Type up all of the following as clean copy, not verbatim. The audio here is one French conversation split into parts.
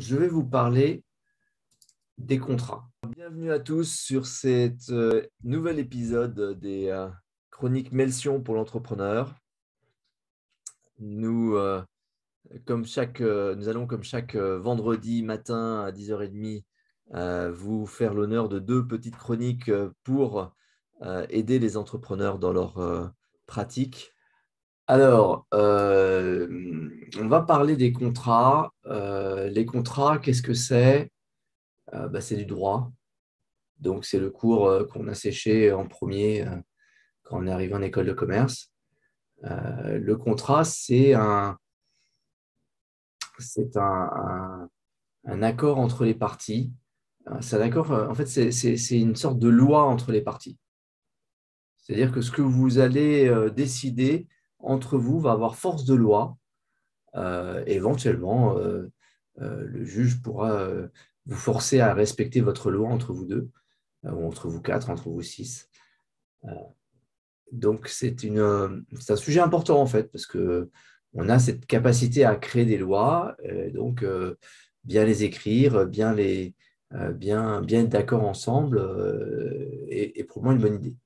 je vais vous parler des contrats. Bienvenue à tous sur cet nouvel épisode des chroniques Melsion pour l'entrepreneur. Nous allons comme chaque vendredi matin à 10h30 vous faire l'honneur de deux petites chroniques pour aider les entrepreneurs dans leur pratique. Alors, on va parler des contrats. Les contrats, qu'est-ce que c'est? C'est du droit. Donc, c'est le cours qu'on a séché en premier quand on est arrivé en école de commerce. Le contrat, c'est un accord entre les parties. C'est un accord, en fait, c'est une sorte de loi entre les parties. C'est-à-dire que ce que vous allez décider entre vous va avoir force de loi. Éventuellement, le juge pourra vous forcer à respecter votre loi entre vous deux, ou entre vous quatre, entre vous six. Donc, c'est un sujet important en fait, parce qu'on a cette capacité à créer des lois, donc bien les écrire, bien être d'accord ensemble, est pour moi une bonne idée.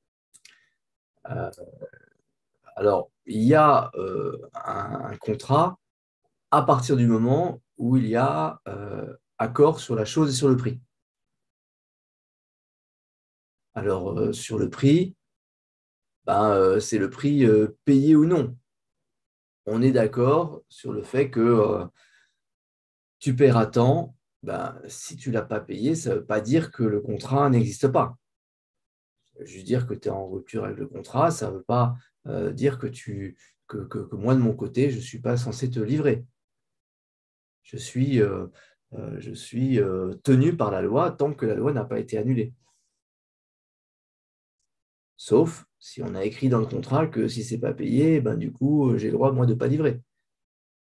Alors, il y a un contrat à partir du moment où il y a accord sur la chose et sur le prix. Alors, sur le prix, c'est le prix payé ou non. On est d'accord sur le fait que tu paieras tant. Si tu ne l'as pas payé, ça ne veut pas dire que le contrat n'existe pas. Ça veut juste dire que tu es en rupture avec le contrat. Ça ne veut pas dire que moi, de mon côté, je ne suis pas censé te livrer. Je suis tenu par la loi tant que la loi n'a pas été annulée. Sauf si on a écrit dans le contrat que si ce n'est pas payé, du coup, j'ai le droit, moi, de ne pas livrer.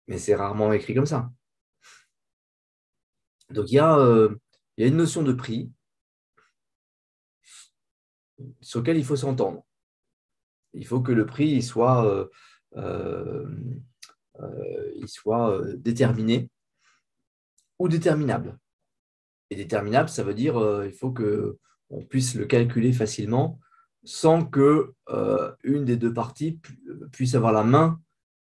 Mais c'est rarement écrit comme ça. Donc, il y a une notion de prix sur lequel il faut s'entendre. Il faut que le prix il soit déterminé ou déterminable. Et déterminable, ça veut dire il faut qu'on puisse le calculer facilement sans que une des deux parties puisse avoir la main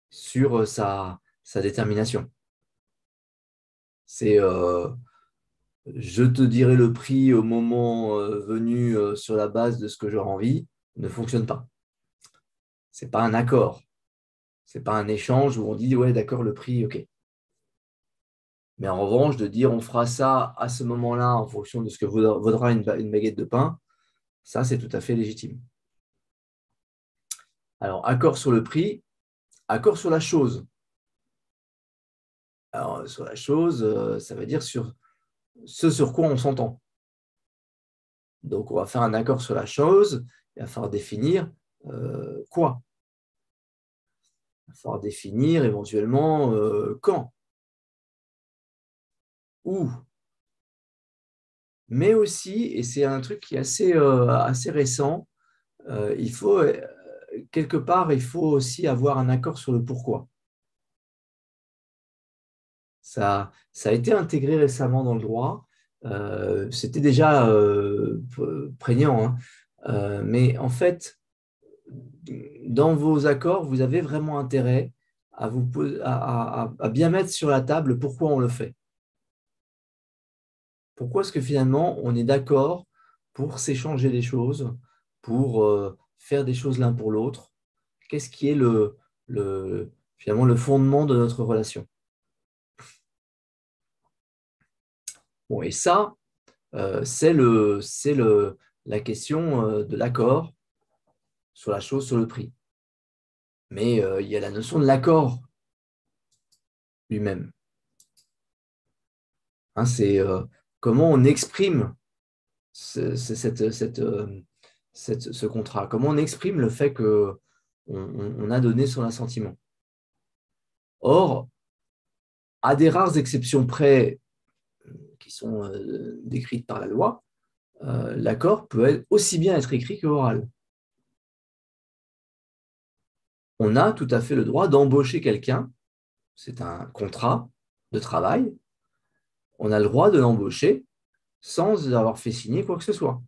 sur sa détermination. C'est je te dirai le prix au moment venu sur la base de ce que j'aurai envie, ne fonctionne pas. Ce n'est pas un accord. Ce n'est pas un échange où on dit ouais, d'accord, le prix, ok. Mais en revanche, de dire on fera ça à ce moment-là en fonction de ce que vaudra une baguette de pain, ça, c'est tout à fait légitime. Alors, accord sur le prix, accord sur la chose. Alors, sur la chose, ça veut dire sur ce sur quoi on s'entend. Donc, on va faire un accord sur la chose, il va falloir définir quoi. Il va falloir définir éventuellement quand, où. Mais aussi, et c'est un truc qui est assez récent, il faut, quelque part, il faut aussi avoir un accord sur le pourquoi. Ça a été intégré récemment dans le droit. C'était déjà prégnant, hein. Mais en fait, dans vos accords, vous avez vraiment intérêt à bien mettre sur la table pourquoi on le fait. Pourquoi est-ce que finalement on est d'accord pour s'échanger des choses, pour faire des choses l'un pour l'autre? Qu'est-ce qui est finalement le fondement de notre relation? Bon, et ça, c'est la question de l'accord sur la chose, sur le prix. Mais il y a la notion de l'accord lui-même. Hein, c'est comment on exprime ce contrat, comment on exprime le fait qu'on a donné son assentiment. Or, à des rares exceptions près qui sont décrites par la loi, l'accord peut aussi bien être écrit que oral. On a tout à fait le droit d'embaucher quelqu'un, c'est un contrat de travail, on a le droit de l'embaucher sans avoir fait signer quoi que ce soit.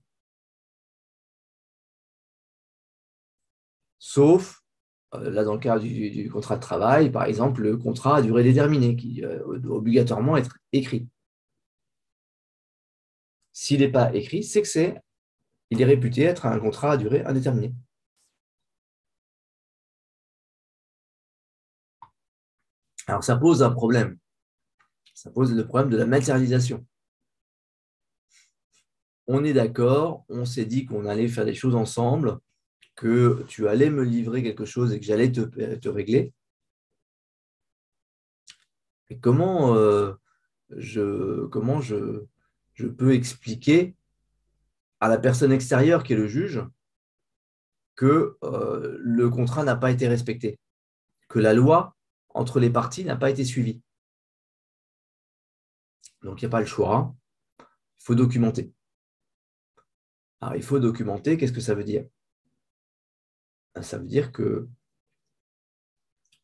Sauf, là, dans le cas du contrat de travail, par exemple, le contrat à durée déterminée qui doit obligatoirement être écrit. S'il n'est pas écrit, c'est il est réputé être un contrat à durée indéterminée. Alors, ça pose un problème. Ça pose le problème de la matérialisation. On est d'accord, on s'est dit qu'on allait faire des choses ensemble, que tu allais me livrer quelque chose et que j'allais te régler. Et comment je peux expliquer à la personne extérieure qui est le juge que le contrat n'a pas été respecté, que la loi entre les parties n'a pas été suivie. Donc, il n'y a pas le choix, il faut documenter. Alors, il faut documenter, qu'est-ce que ça veut dire? Ça veut dire que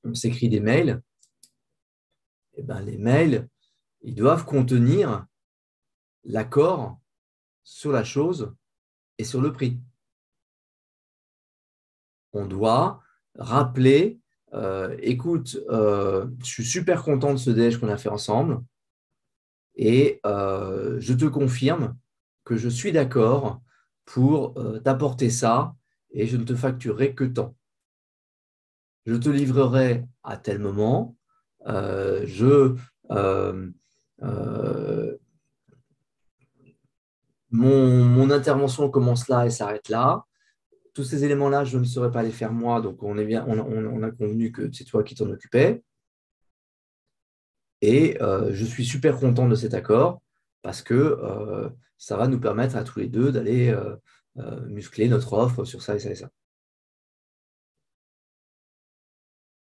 on s'écrit des mails, et ben, les mails, ils doivent contenir l'accord sur la chose et sur le prix. On doit rappeler, écoute, je suis super content de ce déj qu'on a fait ensemble et je te confirme que je suis d'accord pour t'apporter ça et je ne te facturerai que tant. Je te livrerai à tel moment, euh, euh, euh, mon intervention commence là et s'arrête là. Tous ces éléments-là, je ne saurais pas les faire moi, donc on a convenu que c'est toi qui t'en occupais. Et je suis super content de cet accord parce que ça va nous permettre à tous les deux d'aller muscler notre offre sur ça et ça et ça.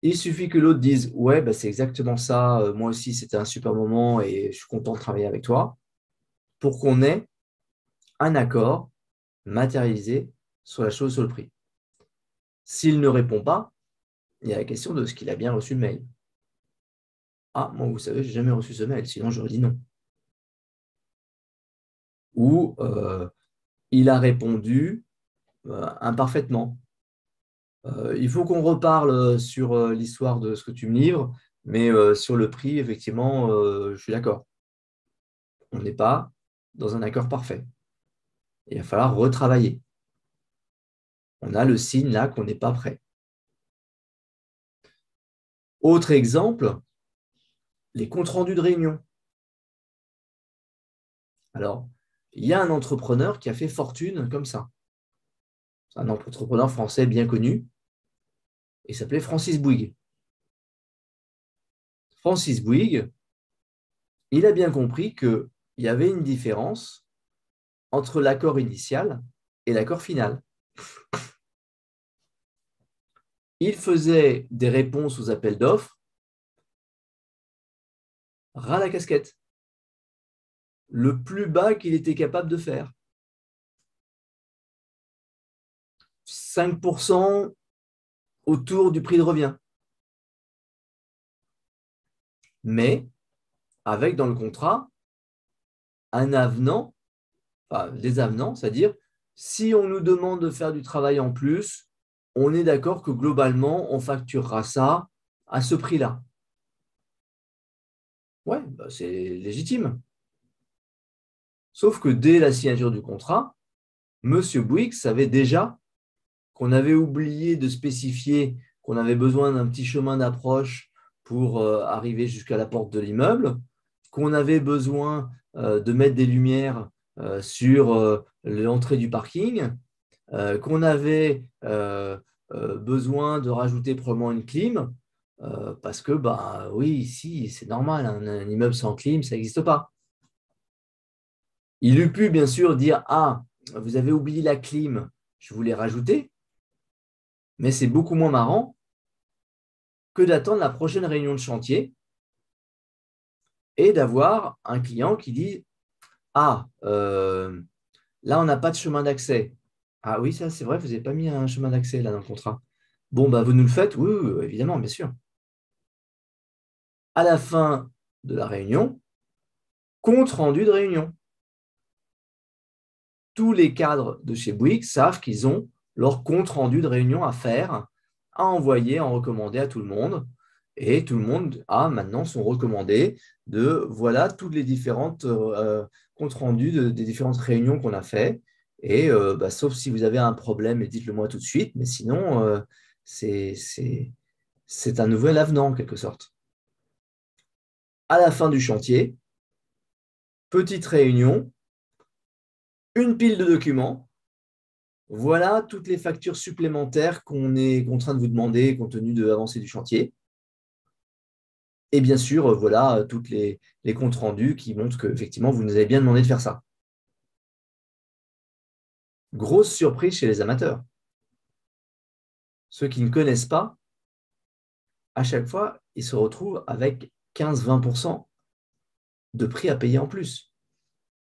Il suffit que l'autre dise ouais, bah, c'est exactement ça, moi aussi c'était un super moment et je suis content de travailler avec toi, pour qu'on ait un accord matérialisé sur la chose, sur le prix. S'il ne répond pas, il y a la question de ce qu'il a bien reçu le mail. Ah, moi, vous savez, je n'ai jamais reçu ce mail, sinon j'aurais dit non. Ou il a répondu imparfaitement. Il faut qu'on reparle sur l'histoire de ce que tu me livres, mais sur le prix, effectivement, je suis d'accord. On n'est pas dans un accord parfait. Il va falloir retravailler. On a le signe là qu'on n'est pas prêt. Autre exemple, les comptes rendus de réunion. Alors, il y a un entrepreneur qui a fait fortune comme ça. C'est un entrepreneur français bien connu. Il s'appelait Francis Bouygues. Francis Bouygues, il a bien compris qu'il y avait une différence entre l'accord initial et l'accord final. Il faisait des réponses aux appels d'offres ras la casquette, le plus bas qu'il était capable de faire. 5% autour du prix de revient. Mais avec dans le contrat un avenant, enfin, des avenants, c'est-à-dire si on nous demande de faire du travail en plus, on est d'accord que globalement, on facturera ça à ce prix-là. Ouais, bah c'est légitime. Sauf que dès la signature du contrat, M. Bouygues savait déjà qu'on avait oublié de spécifier qu'on avait besoin d'un petit chemin d'approche pour arriver jusqu'à la porte de l'immeuble, qu'on avait besoin de mettre des lumières sur l'entrée du parking, qu'on avait besoin de rajouter probablement une clim, parce que, bah oui, ici, c'est normal, un immeuble sans clim, ça n'existe pas. Il eût pu, bien sûr, dire, ah, vous avez oublié la clim, je voulais rajouter, mais c'est beaucoup moins marrant que d'attendre la prochaine réunion de chantier et d'avoir un client qui dit, ah, là, on n'a pas de chemin d'accès. Ah oui, ça, c'est vrai, vous n'avez pas mis un chemin d'accès là dans le contrat. Bon, bah, vous nous le faites? Oui, oui, oui, évidemment, bien sûr. À la fin de la réunion, compte rendu de réunion. Tous les cadres de chez Bouygues savent qu'ils ont leur compte rendu de réunion à faire, à envoyer, en recommander à tout le monde. Et tout le monde a maintenant son recommandé de voilà toutes les différentes comptes rendus des différentes réunions qu'on a fait. Et sauf si vous avez un problème, dites-le moi tout de suite. Mais sinon, c'est un nouvel avenant en quelque sorte. À la fin du chantier, petite réunion, une pile de documents. Voilà toutes les factures supplémentaires qu'on est contraint de vous demander compte tenu de l'avancée du chantier. Et bien sûr, voilà toutes les comptes rendus qui montrent qu'effectivement, vous nous avez bien demandé de faire ça. Grosse surprise chez les amateurs. Ceux qui ne connaissent pas, à chaque fois, ils se retrouvent avec 15-20% de prix à payer en plus.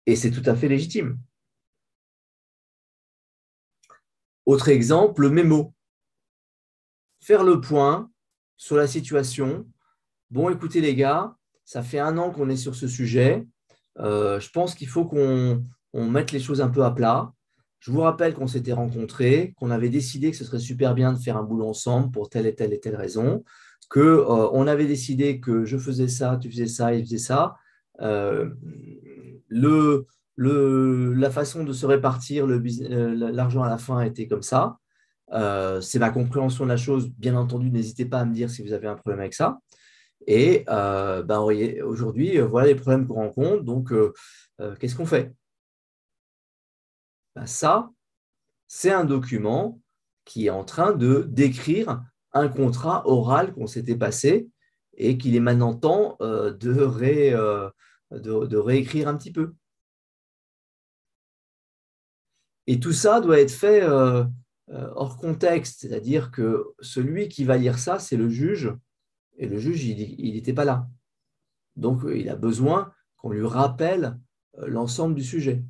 Et c'est tout à fait légitime. Autre exemple, le mémo. Faire le point sur la situation. Bon, écoutez les gars, ça fait 1 an qu'on est sur ce sujet. Je pense qu'il faut qu'on mette les choses un peu à plat. Je vous rappelle qu'on s'était rencontrés, qu'on avait décidé que ce serait super bien de faire un boulot ensemble pour telle et telle raison, qu'on avait décidé que je faisais ça, tu faisais ça, il faisait ça. Euh, la façon de se répartir l'argent à la fin était comme ça. C'est ma compréhension de la chose. Bien entendu, n'hésitez pas à me dire si vous avez un problème avec ça. Et aujourd'hui, voilà les problèmes qu'on rencontre. Donc, qu'est-ce qu'on fait? Ça, c'est un document qui est en train de décrire un contrat oral qu'on s'était passé et qu'il est maintenant temps de réécrire un petit peu. Et tout ça doit être fait hors contexte, c'est-à-dire que celui qui va lire ça, c'est le juge, et le juge, il n'était pas là. Donc, il a besoin qu'on lui rappelle l'ensemble du sujet.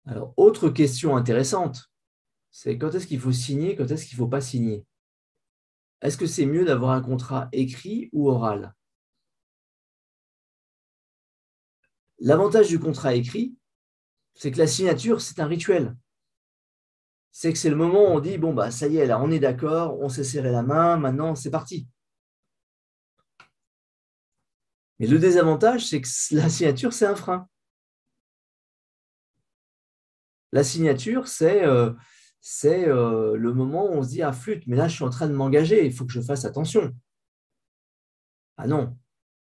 Alors, autre question intéressante, c'est quand est-ce qu'il faut signer, quand est-ce qu'il ne faut pas signer? Est-ce que c'est mieux d'avoir un contrat écrit ou oral? L'avantage du contrat écrit, c'est que la signature, c'est un rituel. C'est que c'est le moment où on dit, bon, bah, ça y est, là, on est d'accord, on s'est serré la main, maintenant, c'est parti. Mais le désavantage, c'est que la signature, c'est un frein. La signature, c'est le moment où on se dit, ah flûte, mais là, je suis en train de m'engager, il faut que je fasse attention. Ah non,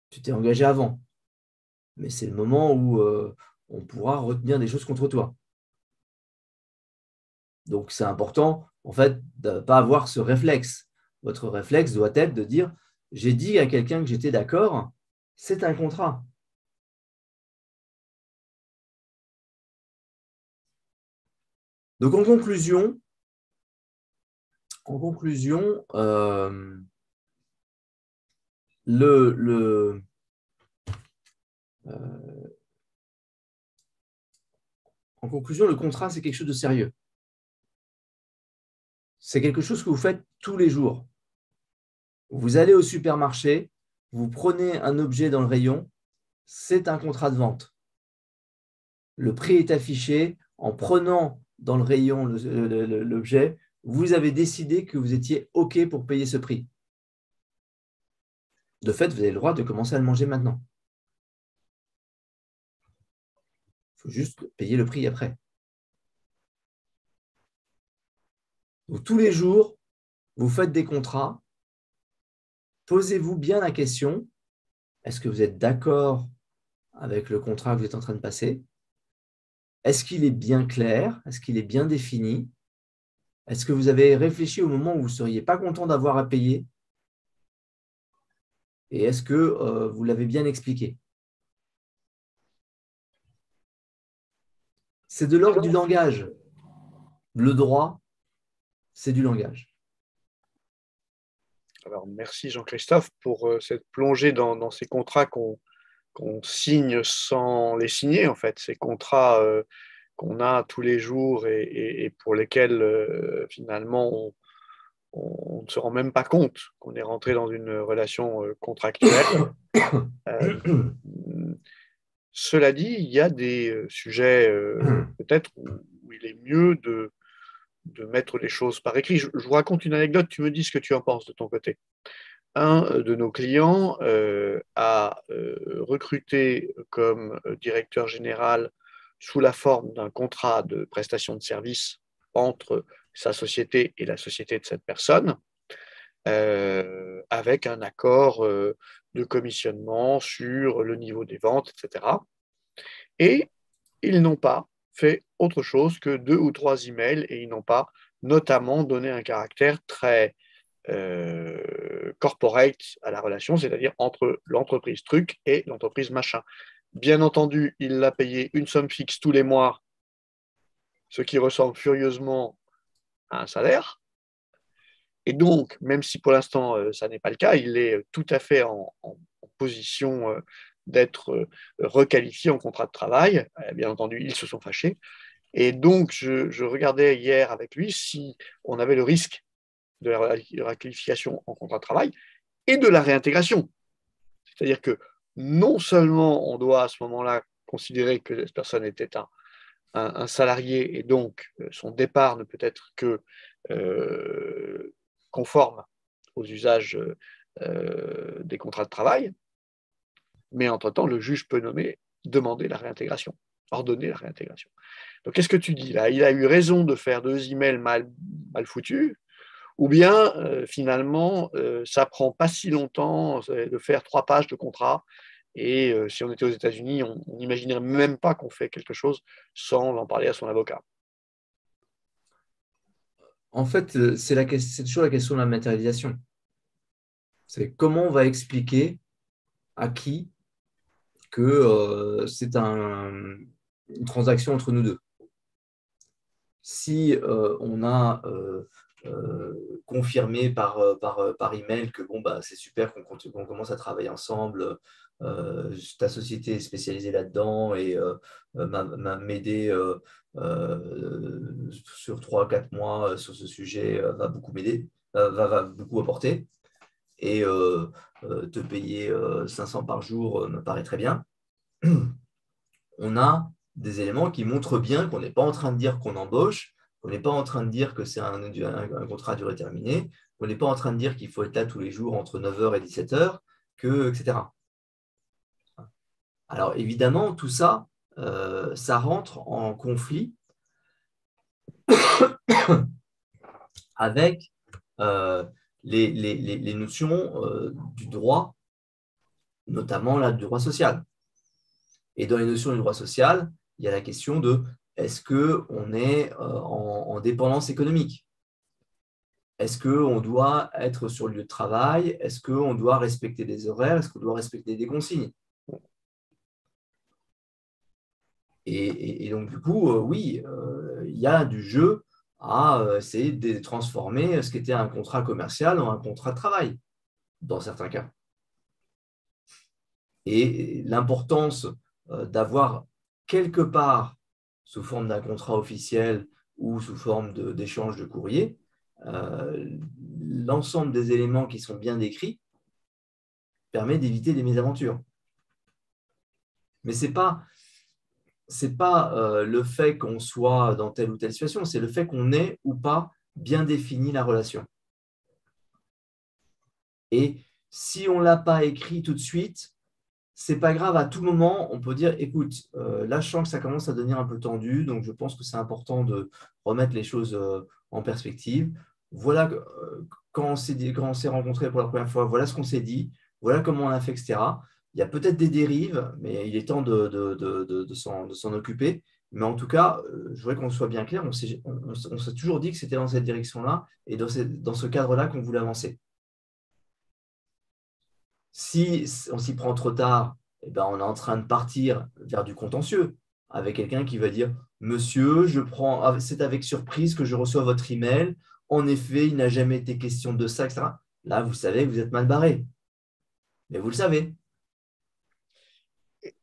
tu t'es engagé avant. Mais c'est le moment où on pourra retenir des choses contre toi. Donc, c'est important, en fait, de ne pas avoir ce réflexe. Votre réflexe doit être de dire, j'ai dit à quelqu'un que j'étais d'accord, c'est un contrat. Donc, en conclusion, le, euh, en conclusion, le contrat, c'est quelque chose de sérieux. C'est quelque chose que vous faites tous les jours. Vous allez au supermarché, vous prenez un objet dans le rayon, c'est un contrat de vente. Le prix est affiché. En prenant dans le rayon l'objet, vous avez décidé que vous étiez OK pour payer ce prix. De fait, vous avez le droit de commencer à le manger maintenant. Il faut juste payer le prix après. Donc, tous les jours, vous faites des contrats. Posez-vous bien la question, est-ce que vous êtes d'accord avec le contrat que vous êtes en train de passer? Est-ce qu'il est bien clair? Est-ce qu'il est bien défini? Est-ce que vous avez réfléchi au moment où vous ne seriez pas content d'avoir à payer? Et est-ce que vous l'avez bien expliqué? C'est de l'ordre du langage. Le droit, c'est du langage. Alors, merci Jean-Christophe pour cette plongée dans ces contrats qu'on signe sans les signer, en fait, ces contrats qu'on a tous les jours et pour lesquels finalement on ne se rend même pas compte qu'on est rentré dans une relation contractuelle. Cela dit, il y a des sujets peut-être où il est mieux de mettre les choses par écrit. Je vous raconte une anecdote, tu me dis ce que tu en penses de ton côté. Un de nos clients a recruté comme directeur général sous la forme d'un contrat de prestation de service entre sa société et la société de cette personne, avec un accord de commissionnement sur le niveau des ventes, etc. Et ils n'ont pas fait autre chose que 2 ou 3 emails et ils n'ont pas notamment donné un caractère très corporate à la relation, c'est-à-dire entre l'entreprise truc et l'entreprise machin. Bien entendu, il l'a payé une somme fixe tous les mois, ce qui ressemble furieusement à un salaire. Et donc, même si pour l'instant, ça n'est pas le cas, il est tout à fait en position d'être requalifié en contrat de travail. Bien entendu, ils se sont fâchés. Et donc, je regardais hier avec lui si on avait le risque de la requalification en contrat de travail et de la réintégration. C'est-à-dire que non seulement on doit à ce moment-là considérer que cette personne était un salarié et donc son départ ne peut être que conforme aux usages des contrats de travail, mais entre-temps, le juge peut demander la réintégration, ordonner la réintégration. Donc, qu'est-ce que tu dis là? Il a eu raison de faire 2 emails mal foutus, ou bien finalement, ça prend pas si longtemps de faire 3 pages de contrat, et si on était aux États-Unis, on n'imaginerait même pas qu'on fait quelque chose sans en parler à son avocat. En fait, c'est toujours la question de la matérialisation. C'est comment on va expliquer à qui que c'est une transaction entre nous deux. Si on a confirmé par email que bon, bah, c'est super qu'on commence à travailler ensemble, ta société est spécialisée là-dedans et m'aider sur 3 à 4 mois sur ce sujet va beaucoup m'aider, va beaucoup apporter. Et te payer 500 par jour me paraît très bien. On a des éléments qui montrent bien qu'on n'est pas en train de dire qu'on embauche, qu'on n'est pas en train de dire que c'est un contrat à durée terminée, qu'on n'est pas en train de dire qu'il faut être là tous les jours entre 9h et 17h, etc. Alors évidemment, tout ça, ça rentre en conflit avec les notions du droit, notamment là, du droit social. Et dans les notions du droit social, il y a la question de est-ce qu'on est en dépendance économique? Est-ce qu'on doit être sur le lieu de travail? Est-ce qu'on doit respecter des horaires? Est-ce qu'on doit respecter des consignes? Et donc, du coup, oui, il y a du jeu à essayer de transformer ce qui était un contrat commercial en un contrat de travail, dans certains cas. Et l'importance d'avoir quelque part, sous forme d'un contrat officiel ou sous forme d'échange de courrier, l'ensemble des éléments qui sont bien décrits permet d'éviter des mésaventures. Mais ce n'est pas le fait qu'on soit dans telle ou telle situation, c'est le fait qu'on ait ou pas bien défini la relation. Et si on ne l'a pas écrit tout de suite, c'est pas grave, à tout moment, on peut dire, écoute, là, je sens que ça commence à devenir un peu tendu, donc je pense que c'est important de remettre les choses en perspective. Voilà, quand on s'est rencontrés pour la première fois, voilà ce qu'on s'est dit, voilà comment on a fait, etc. Il y a peut-être des dérives, mais il est temps de s'en occuper. Mais en tout cas, je voudrais qu'on soit bien clair, on s'est toujours dit que c'était dans cette direction-là et dans ce cadre-là qu'on voulait avancer. Si on s'y prend trop tard, eh ben, on est en train de partir vers du contentieux avec quelqu'un qui va dire « Monsieur, c'est avec surprise que je reçois votre email. En effet, il n'a jamais été question de ça, etc. » Là, vous savez que vous êtes mal barré. Mais vous le savez.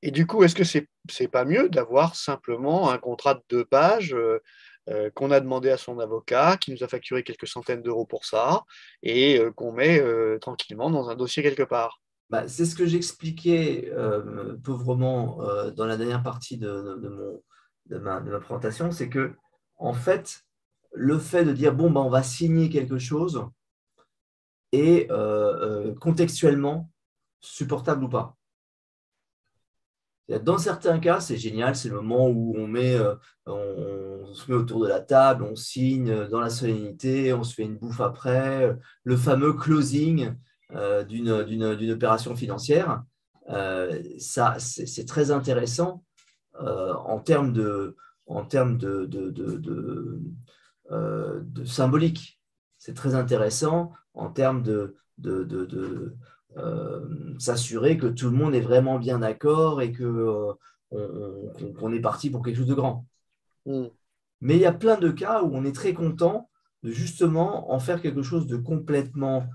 Et du coup, est-ce que c'est pas mieux d'avoir simplement un contrat de 2 pages qu'on a demandé à son avocat, qui nous a facturé quelques centaines d'euros pour ça, et qu'on met tranquillement dans un dossier quelque part. Bah, c'est ce que j'expliquais pauvrement dans la dernière partie de ma présentation, c'est que, en fait, le fait de dire, bon, bah, on va signer quelque chose est contextuellement supportable ou pas. Dans certains cas, c'est génial, c'est le moment où on se met autour de la table, on signe dans la solennité, on se fait une bouffe après, le fameux closing d'une opération financière. Ça, c'est très intéressant en termes de symbolique. C'est très intéressant en termes de s'assurer que tout le monde est vraiment bien d'accord et qu'on est parti pour quelque chose de grand. Mm. Mais il y a plein de cas où on est très content de justement en faire quelque chose de complètement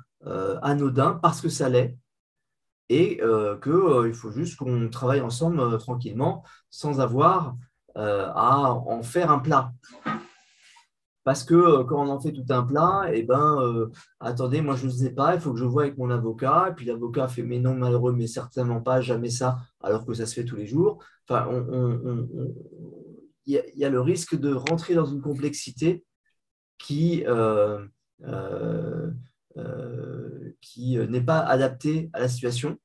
anodin parce que ça l'est et qu'il faut juste qu'on travaille ensemble tranquillement sans avoir à en faire un plat. Parce que quand on en fait tout un plat, eh ben, attendez, moi je ne sais pas, il faut que je voie avec mon avocat. Et puis l'avocat fait, mais non, malheureux, mais certainement pas, jamais ça, alors que ça se fait tous les jours. Enfin, il y a le risque de rentrer dans une complexité euh, qui n'est pas adaptée à la situation.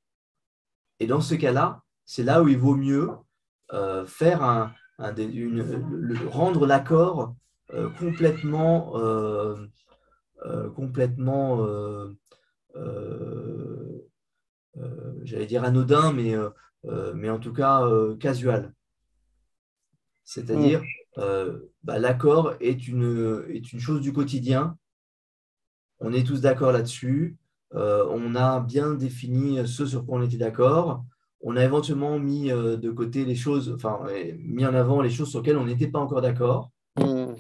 Et dans ce cas-là, c'est là où il vaut mieux faire rendre l'accord complètement j'allais dire anodin, mais en tout cas casual. Mm. C'est-à-dire, l'accord est une chose du quotidien. On est tous d'accord là-dessus. On a bien défini ce sur quoi on était d'accord. On a éventuellement mis de côté les choses, enfin, mis en avant les choses sur lesquelles on n'était pas encore d'accord Mm.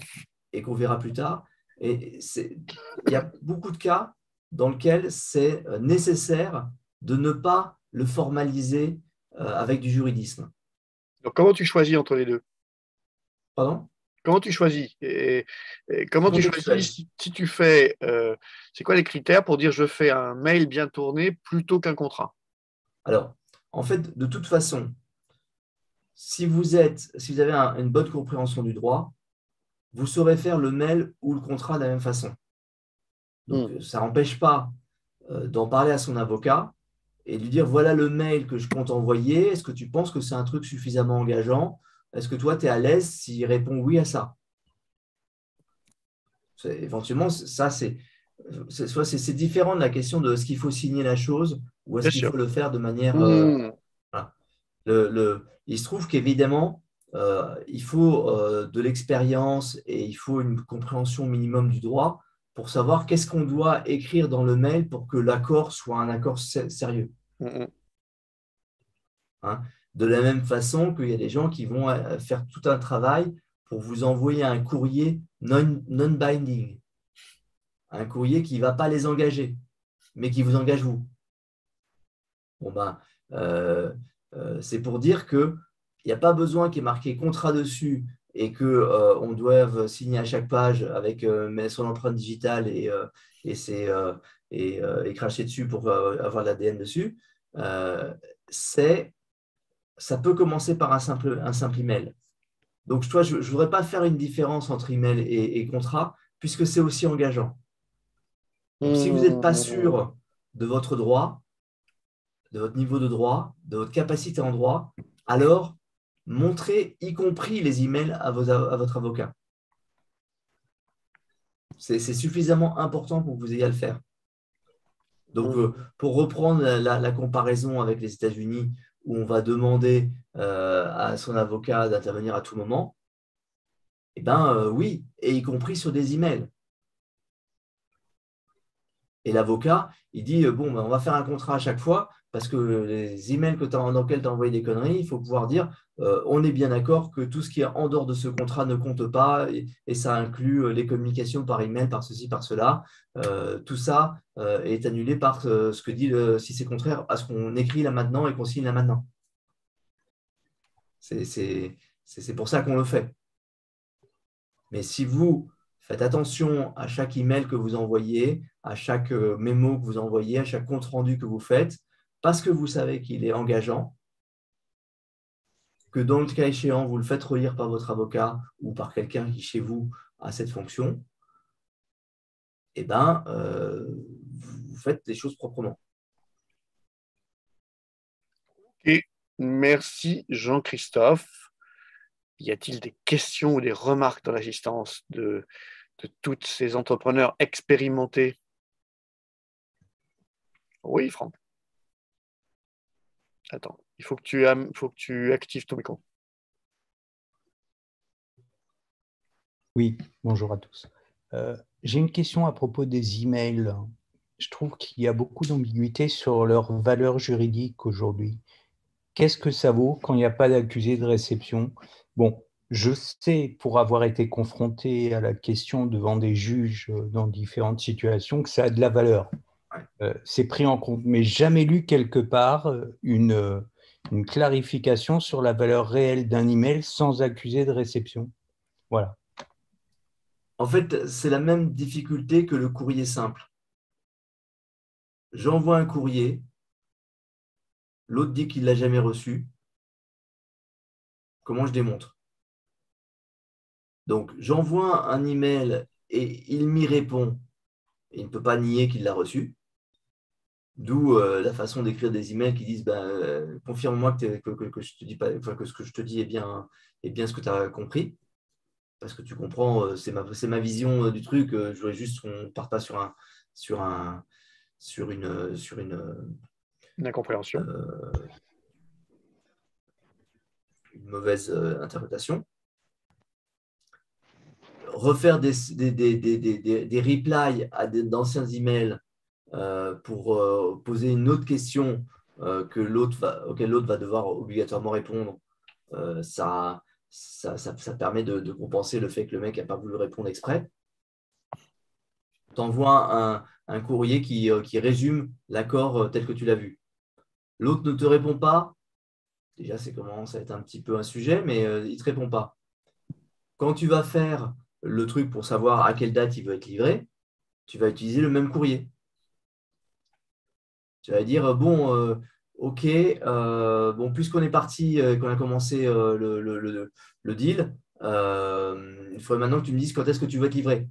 et qu'on verra plus tard. Et il y a beaucoup de cas dans lesquels c'est nécessaire de ne pas le formaliser avec du juridisme. Donc, comment tu choisis entre les deux? Pardon? Comment tu choisis? Et comment tu Contextuel. choisis si tu fais, c'est quoi les critères pour dire je fais un mail bien tourné plutôt qu'un contrat? Alors, en fait, de toute façon, si vous avez une bonne compréhension du droit, vous saurez faire le mail ou le contrat de la même façon. Donc, Mm. ça n'empêche pas d'en parler à son avocat et de lui dire, voilà le mail que je compte envoyer. Est-ce que tu penses que c'est un truc suffisamment engageant? Est-ce que toi, tu es à l'aise s'il répond oui à ça? Éventuellement, ça, c'est différent de la question de est-ce qu'il faut signer la chose ou est-ce Bien qu'il sûr. faut le faire de manière… Mm. voilà. Il se trouve qu'évidemment, il faut de l'expérience et il faut une compréhension minimum du droit pour savoir qu'est-ce qu'on doit écrire dans le mail pour que l'accord soit un accord sérieux. Mm. Hein. De la même façon qu'il y a des gens qui vont faire tout un travail pour vous envoyer un courrier non-binding, un courrier qui ne va pas les engager, mais qui vous engage vous. Bon, ben, c'est pour dire qu'il n'y a pas besoin qu'il y ait marqué contrat dessus et qu'on doive signer à chaque page avec son empreinte digitale et cracher dessus pour avoir l'ADN dessus. Ça peut commencer par un simple email. Donc, toi, je ne voudrais pas faire une différence entre email et contrat, puisque c'est aussi engageant. Donc, si vous n'êtes pas Mm. sûr de votre droit, de votre niveau de droit, de votre capacité en droit, alors montrez y compris les emails à votre avocat. C'est suffisamment important pour que vous ayez à le faire. Donc, Mm. pour reprendre la comparaison avec les États-Unis, où on va demander à son avocat d'intervenir à tout moment, eh bien, oui, et y compris sur des emails. Et l'avocat, il dit, bon, ben, on va faire un contrat à chaque fois, parce que les emails dans lesquels tu as envoyé des conneries, il faut pouvoir dire, on est bien d'accord que tout ce qui est en dehors de ce contrat ne compte pas, et ça inclut les communications par email, par ceci, par cela. Tout ça est annulé par ce que dit, si c'est contraire à ce qu'on écrit là maintenant et qu'on signe là maintenant. C'est pour ça qu'on le fait. Mais si vous faites attention à chaque email que vous envoyez, à chaque mémo que vous envoyez, à chaque compte-rendu que vous faites, parce que vous savez qu'il est engageant, que dans le cas échéant, vous le faites relire par votre avocat ou par quelqu'un qui, chez vous, a cette fonction, eh ben, vous faites les choses proprement. Et merci Jean-Christophe. Y a-t-il des questions ou des remarques dans l'assistance de tous ces entrepreneurs expérimentés? Oui, Franck. Attends, il faut que tu actives ton micro. Oui, bonjour à tous. J'ai une question à propos des emails. Je trouve qu'il y a beaucoup d'ambiguïté sur leur valeur juridique aujourd'hui. Qu'est-ce que ça vaut quand il n'y a pas d'accusé de réception? Bon, je sais, pour avoir été confronté à la question devant des juges dans différentes situations, que ça a de la valeur. C'est pris en compte, mais jamais lu quelque part une clarification sur la valeur réelle d'un email sans accusé de réception. Voilà. En fait, c'est la même difficulté que le courrier simple. J'envoie un courrier, l'autre dit qu'il ne l'a jamais reçu. Comment je démontre? Donc, j'envoie un email et il m'y répond. Il ne peut pas nier qu'il l'a reçu. D'où la façon d'écrire des emails qui disent confirme-moi que je te dis pas, enfin, que ce que je te dis est bien ce que tu as compris. Parce que tu comprends, c'est ma vision du truc. Je voudrais juste qu'on ne parte pas sur Une incompréhension. Une mauvaise interprétation. Refaire des replies à d'anciens emails pour poser une autre question auquel l'autre va devoir obligatoirement répondre, ça permet de compenser le fait que le mec n'a pas voulu répondre exprès. Tu envoies un courrier qui résume l'accord tel que tu l'as vu. L'autre ne te répond pas. Déjà, ça commence à être un petit peu un sujet, mais il ne te répond pas. Quand tu vas faire le truc pour savoir à quelle date il veut être livré, tu vas utiliser le même courrier. Tu vas dire, bon, OK, bon, puisqu'on est parti, qu'on a commencé le deal, il faudrait maintenant que tu me dises quand est-ce que tu veux être livré.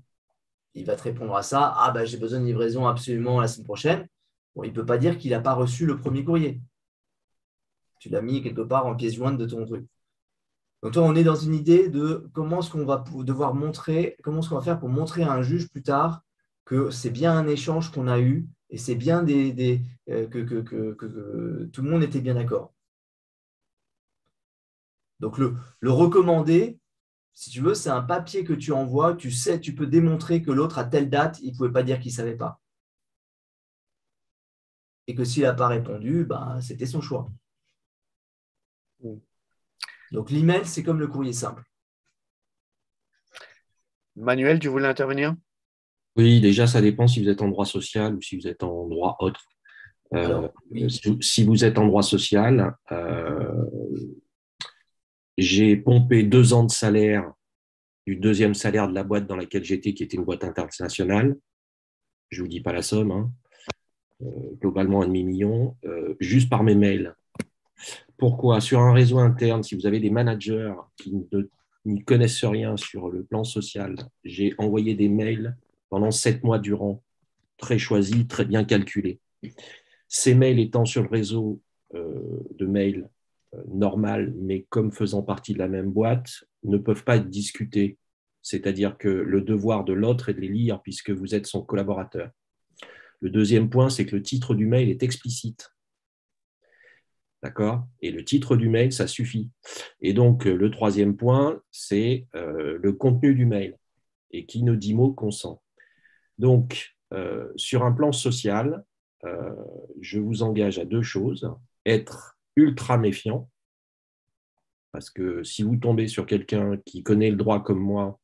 Il va te répondre à ça, ah ben, j'ai besoin de livraison absolument la semaine prochaine. Bon, il ne peut pas dire qu'il n'a pas reçu le premier courrier. Tu l'as mis quelque part en pièce jointe de ton truc. Donc, toi, on est dans une idée de comment est-ce qu'on va devoir montrer, comment est-ce qu'on va faire pour montrer à un juge plus tard que c'est bien un échange qu'on a eu et c'est bien que tout le monde était bien d'accord. Donc, le recommandé, si tu veux, c'est un papier que tu envoies, tu sais, tu peux démontrer que l'autre, à telle date, il ne pouvait pas dire qu'il ne savait pas. Et que s'il n'a pas répondu, ben, c'était son choix. Donc, l'email, c'est comme le courrier simple. Manuel, tu voulais intervenir? Oui, déjà, ça dépend si vous êtes en droit social ou si vous êtes en droit autre. Alors, oui. Si vous êtes en droit social, j'ai pompé 2 ans de salaire du deuxième salaire de la boîte dans laquelle j'étais, qui était une boîte internationale. Je ne vous dis pas la somme, hein. Globalement 1,5 million, juste par mes mails. Pourquoi? Sur un réseau interne, si vous avez des managers qui n'y connaissent rien sur le plan social, j'ai envoyé des mails pendant 7 mois durant, très choisis, très bien calculés. Ces mails étant sur le réseau de mails normal, mais comme faisant partie de la même boîte, ne peuvent pas être discutés. C'est-à-dire que le devoir de l'autre est de les lire puisque vous êtes son collaborateur. Le deuxième point, c'est que le titre du mail est explicite. D'accord? Et le titre du mail, ça suffit. Et donc, le troisième point, c'est le contenu du mail. Et qui ne dit mot consent. Donc, sur un plan social, je vous engage à 2 choses. Être ultra méfiant, parce que si vous tombez sur quelqu'un qui connaît le droit comme moi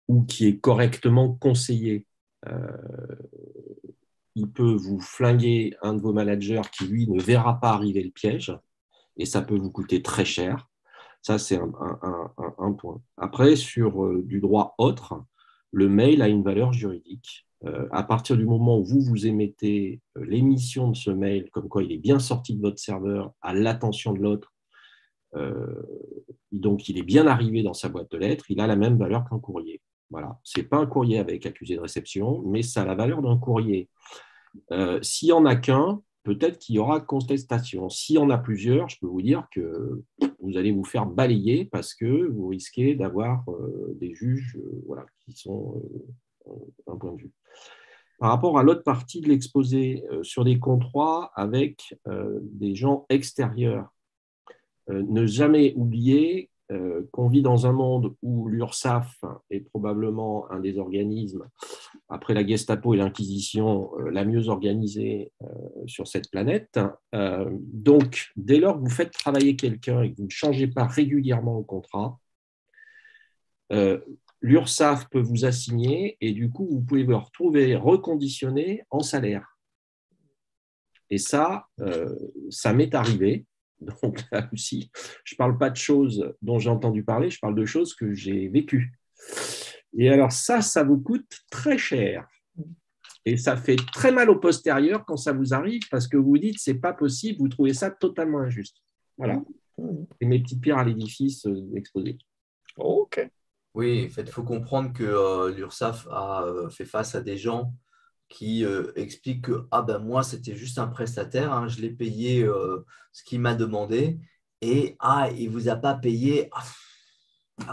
ou qui est correctement conseillé, il peut vous flinguer un de vos managers qui, lui, ne verra pas arriver le piège et ça peut vous coûter très cher. Ça, c'est un point. Après, sur du droit autre, le mail a une valeur juridique. À partir du moment où vous émettez l'émission de ce mail, comme quoi il est bien sorti de votre serveur à l'attention de l'autre, donc il est bien arrivé dans sa boîte de lettres, il a la même valeur qu'un courrier. Voilà. Ce n'est pas un courrier avec accusé de réception, mais ça a la valeur d'un courrier. S'il n'y en a qu'un, peut-être qu'il y aura contestation. S'il y en a plusieurs, je peux vous dire que vous allez vous faire balayer parce que vous risquez d'avoir des juges voilà, qui sont d'un point de vue. Par rapport à l'autre partie de l'exposé sur des contrats avec des gens extérieurs, ne jamais oublier qu'on vit dans un monde où l'URSSAF est probablement un des organismes, après la Gestapo et l'Inquisition, la mieux organisée sur cette planète. Donc, dès lors que vous faites travailler quelqu'un et que vous ne changez pas régulièrement le contrat, l'URSSAF peut vous assigner et du coup, vous pouvez vous retrouver reconditionné en salaire. Et ça, ça m'est arrivé. Donc là aussi, je ne parle pas de choses dont j'ai entendu parler, je parle de choses que j'ai vécues. Et alors ça vous coûte très cher. Et ça fait très mal au postérieur quand ça vous arrive parce que vous vous dites, c'est pas possible, vous trouvez ça totalement injuste. Voilà. Et mes petites pierres à l'édifice exposées. Ok. Oui, en fait, il faut comprendre que l'URSSAF a fait face à des gens qui expliquent que ah ben moi c'était juste un prestataire, hein, je l'ai payé ce qu'il m'a demandé et ah il vous a pas payé,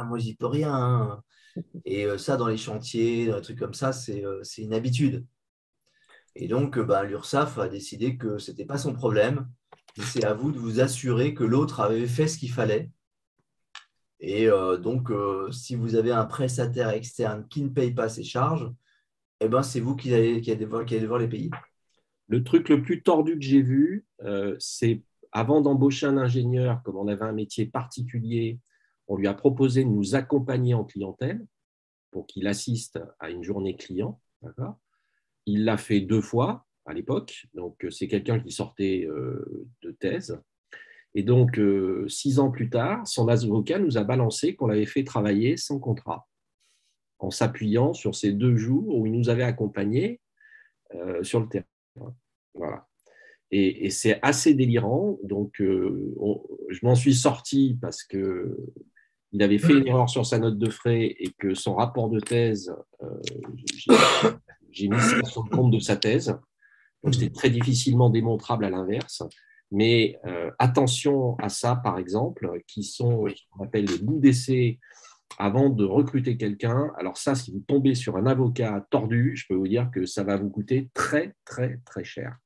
moi j'y peux rien, hein. Et ça dans les chantiers, dans les trucs comme ça c'est une habitude. Et donc l'URSSAF a décidé que c'était pas son problème, et c'est à vous de vous assurer que l'autre avait fait ce qu'il fallait. Et donc si vous avez un prestataire externe qui ne paye pas ses charges, eh ben, c'est vous qui allez devoir les payer. Le truc le plus tordu que j'ai vu, c'est avant d'embaucher un ingénieur, comme on avait un métier particulier, on lui a proposé de nous accompagner en clientèle pour qu'il assiste à une journée client. D'accord ? Il l'a fait 2 fois à l'époque. Donc, c'est quelqu'un qui sortait de thèse. Et donc, 6 ans plus tard, son avocat nous a balancé qu'on l'avait fait travailler sans contrat, en s'appuyant sur ces 2 jours où il nous avait accompagnés sur le terrain. Voilà. Et c'est assez délirant. Donc, je m'en suis sorti parce qu'il avait fait une erreur sur sa note de frais et que son rapport de thèse, j'ai mis ça sur le compte de sa thèse. Donc, c'était très difficilement démontrable à l'inverse. Mais attention à ça, par exemple, qui sont ce qu'on appelle les bouts d'essai avant de recruter quelqu'un. Alors ça, si vous tombez sur un avocat tordu, je peux vous dire que ça va vous coûter très, très, très cher.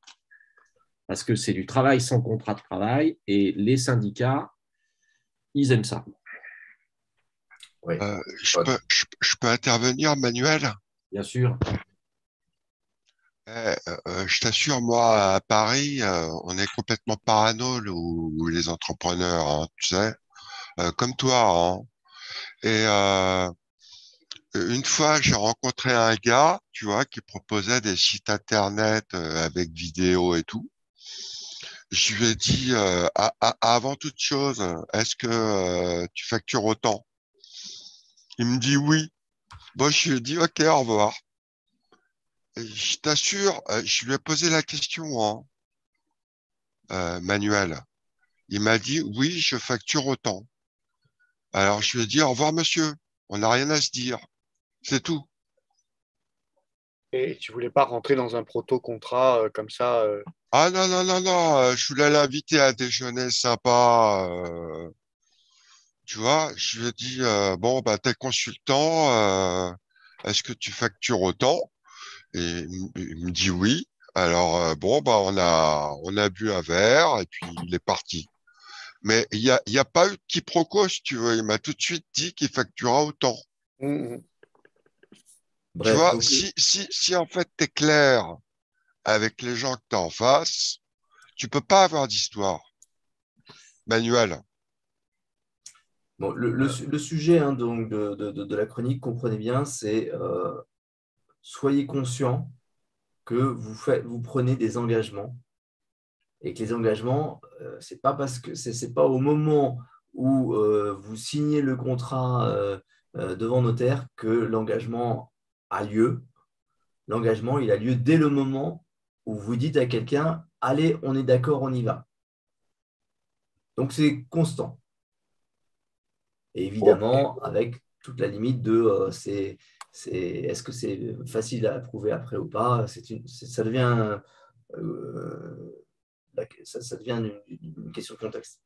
Parce que c'est du travail sans contrat de travail et les syndicats, ils aiment ça. Oui. Je peux intervenir, Manuel? Bien sûr. Je t'assure, moi, à Paris, on est complètement parano, les entrepreneurs, hein, tu sais, comme toi, hein. Et une fois, j'ai rencontré un gars, tu vois, qui proposait des sites internet avec vidéo et tout. Je lui ai dit, avant toute chose, est-ce que tu factures autant? Il me dit oui. Bon, je lui ai dit, ok, au revoir. Et je t'assure, je lui ai posé la question, hein, Manuel. Il m'a dit, oui, je facture autant. Alors, je lui ai dit, au revoir, monsieur. On n'a rien à se dire. C'est tout. Et tu voulais pas rentrer dans un proto-contrat comme ça Ah non, non, non, non, je voulais l'inviter à un déjeuner sympa. Tu vois, je lui ai dit, bon, bah, t'es consultant, est-ce que tu factures autant? Et il me dit oui. Alors, bon, bah, on a bu un verre et puis il est parti. Mais il y a pas eu de quiproquo, si tu veux. Il m'a tout de suite dit qu'il facturera autant. Mhm. Tu Bref, vois, donc, si en fait t'es clair avec les gens que t'as en face, tu peux pas avoir d'histoire. Manuel. bon, le sujet hein, donc, de la chronique, comprenez bien, c'est soyez conscient que vous prenez des engagements et que les engagements, c'est pas parce que c'est pas au moment où vous signez le contrat devant notaire que l'engagement a lieu. L'engagement, il a lieu dès le moment où vous dites à quelqu'un « Allez, on est d'accord, on y va ». Donc, c'est constant. Et évidemment, avec toute la limite de est-ce que c'est facile à prouver après ou pas. Ça devient, ça devient une question de contexte.